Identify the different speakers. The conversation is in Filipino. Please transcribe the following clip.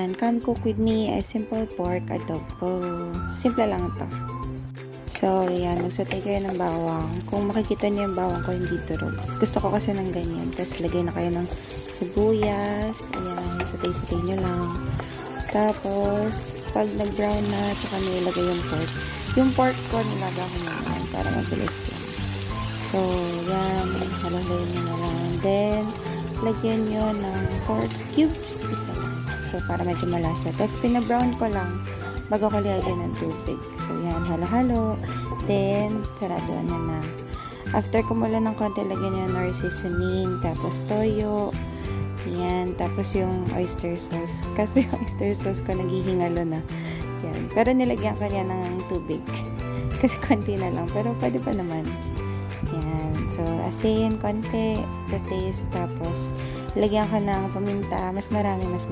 Speaker 1: Yan, come cook with me a simple pork adobo. Simple lang ito. So, yan, magsautay kayo ng bawang. Kung makikita niyo yung bawang ko, hindi durog. Gusto ko kasi ng ganyan. Tapos, lagay na kayo ng sibuyas. Ayan, sautay-sautay nyo lang. Tapos, pag nag-brown na, tsaka nilagay yung pork. Yung pork ko, nilaga ko naman para mabilis lang. So, yan, halalayin nyo na lang. Then, lagyan nyo ng pork cubes. Isa lang. So, para medyo malasa. Tapos, pinabrown ko lang bago ko lagyan ng tubig. So, yan, halo-halo. Then, saraduan na. After kumulo ng konti, lagyan nyo ng nor seasoning. Tapos, toyo. Yan. Tapos, yung oyster sauce. Kaso yung oyster sauce ko, naghihingalo na. Yan. Pero, nilagyan ko niya ng tubig. Kasi, konti na lang. Pero, pwede pa naman. Yan. So, asin, konti. The taste. Tapos, lagyan ko ng paminta. Mas marami, mas